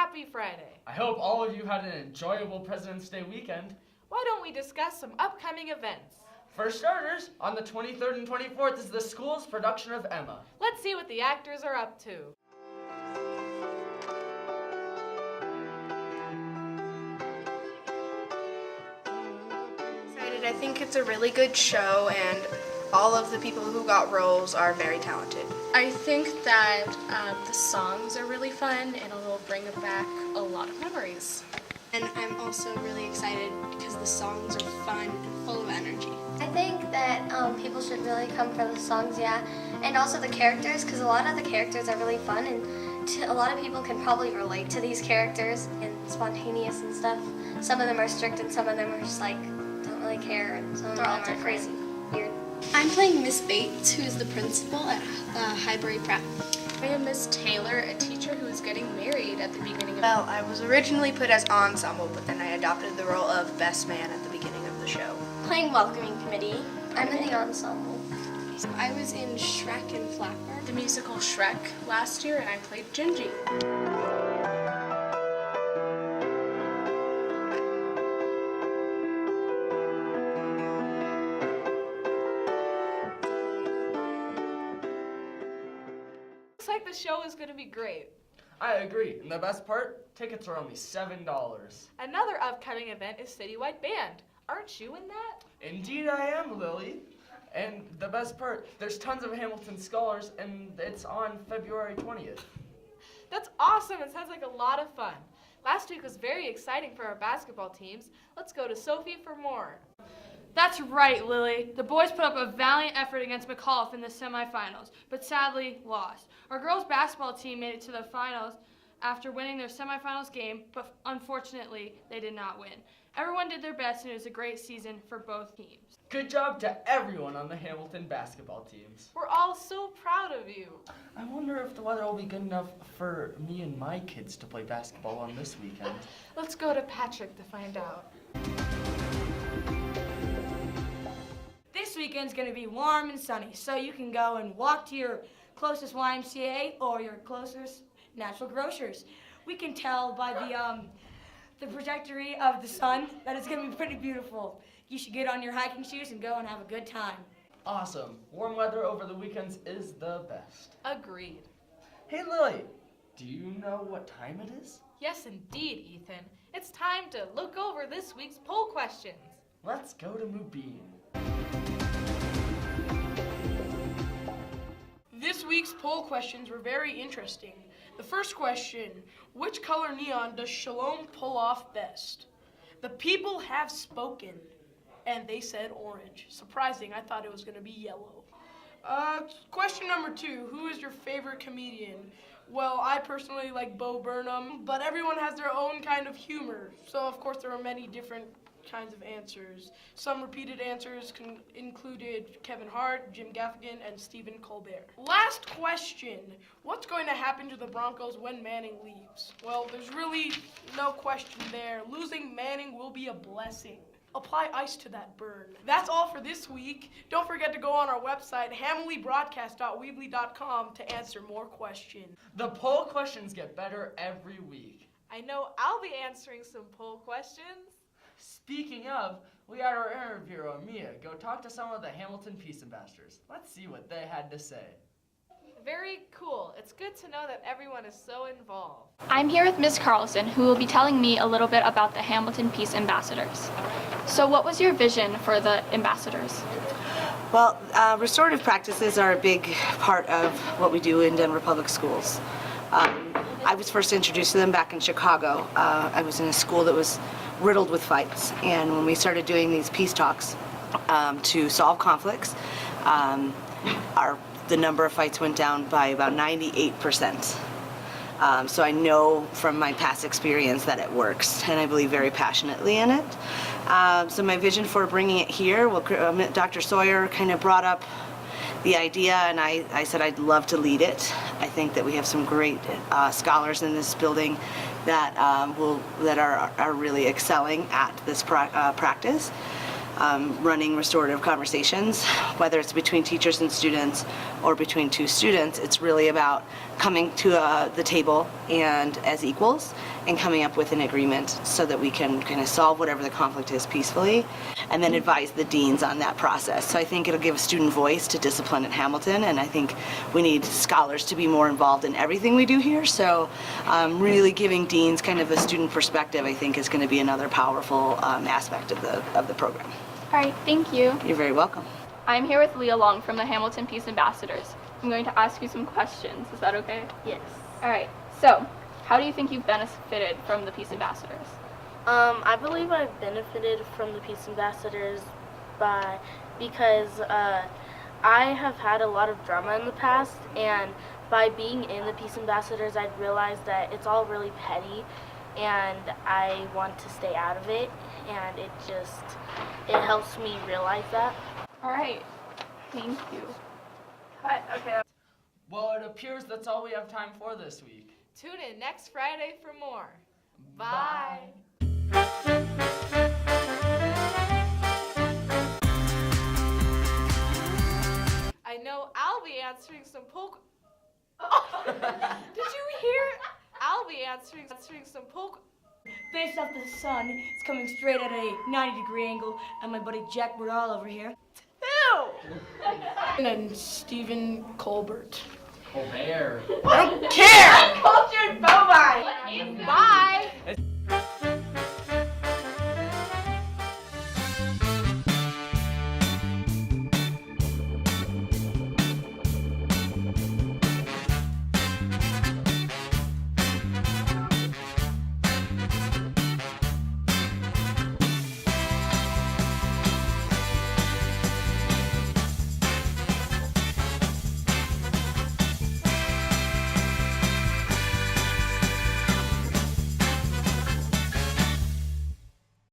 happy Friday. I hope all of you had an enjoyable President's Day weekend. Why don't we discuss some upcoming events? For starters, on the 23rd and 24th is the school's production of Emma. Let's see what the actors are up to. I think it's a really good show, and all of the people who got roles are very talented. I think that the songs are really fun, and it'll bring back a lot of memories. And I'm also really excited because the songs are fun and full of energy. I think that people should really come for the songs, yeah, and also the characters, because a lot of the characters are really fun, and a lot of people can probably relate to these characters and spontaneous and stuff. Some of them are strict, and some of them are just like don't really care, and some of them are crazy, weird. I'm playing Miss Bates, who is the principal at Highbury Prep. I am Miss Taylor, a teacher who is getting married at the beginning of... Well, I was originally put as ensemble, but then I adopted the role of best man at the beginning of the show. Playing welcoming committee. I'm in the ensemble. I was in Shrek and Flapper. The musical Shrek last year, and I played Gingy. Looks like the show is going to be great. I agree, and the best part, tickets are only $7. Another upcoming event is Citywide Band. Aren't you in that? Indeed I am, Lily. And the best part, there's tons of Hamilton scholars, and it's on February 20th. That's awesome. It sounds like a lot of fun. Last week was very exciting for our basketball teams. Let's go to Sophie for more. That's right, Lily. The boys put up a valiant effort against McAuliffe in the semifinals, but sadly lost. Our girls' basketball team made it to the finals after winning their semifinals game, but unfortunately, they did not win. Everyone did their best, and it was a great season for both teams. Good job to everyone on the Hamilton basketball teams. We're all so proud of you. I wonder if the weather will be good enough for me and my kids to play basketball on this weekend. Let's go to Patrick to find out. This weekend's going to be warm and sunny, so you can go and walk to your closest YMCA or your closest natural grocers. We can tell by the trajectory of the sun that it's going to be pretty beautiful. You should get on your hiking shoes and go and have a good time. Awesome. Warm weather over the weekends is the best. Agreed. Hey, Lily, do you know what time it is? Yes, indeed, Ethan. It's time to look over this week's poll questions. Let's go to Mubin. This week's poll questions were very interesting. The first question, which color neon does Shalom pull off best? The people have spoken, and they said orange. Surprising, I thought it was going to be yellow. Question number 2, who is your favorite comedian? Well, I personally like Bo Burnham, but everyone has their own kind of humor. So, of course, there are many different kinds of answers. Some repeated answers included Kevin Hart, Jim Gaffigan, and Stephen Colbert. Last question, what's going to happen to the Broncos when Manning leaves? Well, there's really no question there. Losing Manning will be a blessing. Apply ice to that burn. That's all for this week. Don't forget to go on our website, hamilybroadcast.weebly.com, to answer more questions. The poll questions get better every week. I know I'll be answering some poll questions. Speaking of, we had our interviewer, Mia, go talk to some of the Hamilton Peace Ambassadors. Let's see what they had to say. Very cool. It's good to know that everyone is so involved. I'm here with Ms. Carlson, who will be telling me a little bit about the Hamilton Peace Ambassadors. So what was your vision for the ambassadors? Well, restorative practices are a big part of what we do in Denver Public Schools. I was first introduced to them back in Chicago. I was in a school that was riddled with fights, and when we started doing these peace talks to solve conflicts, the number of fights went down by about 98%. So I know from my past experience that it works, and I believe very passionately in it. So my vision for bringing it here, well, Dr. Sawyer kind of brought up the idea, and I said I'd love to lead it. I think that we have some great scholars in this building that are really excelling at this practice. running restorative conversations, whether it's between teachers and students or between two students. It's really about coming to the table and as equals and coming up with an agreement so that we can kind of solve whatever the conflict is peacefully and then advise the deans on that process. So I think it'll give a student voice to discipline at Hamilton, and I think we need scholars to be more involved in everything we do here. So really giving deans kind of a student perspective, I think, is going to be another powerful aspect of the program. All right, thank you. You're very welcome. I'm here with Leah Long from the Hamilton Peace Ambassadors. I'm going to ask you some questions. Is that okay? Yes. All right. So, how do you think you've benefited from the Peace Ambassadors? I believe I've benefited from the Peace Ambassadors because I have had a lot of drama in the past, and by being in the Peace Ambassadors, I've realized that it's all really petty, and I want to stay out of it, and it helps me realize that. All right. Thank you. Okay. Well, it appears that's all we have time for this week. Tune in next Friday for more. Bye. I know I'll be answering some poke. Did you hear? I'll be answering some poke. Based off the sun, it's coming straight at a 90-degree angle, and my buddy Jack Woodall over here. Ew! And Stephen Colbert. Colbert. I don't care! Cultured bovine. Bye.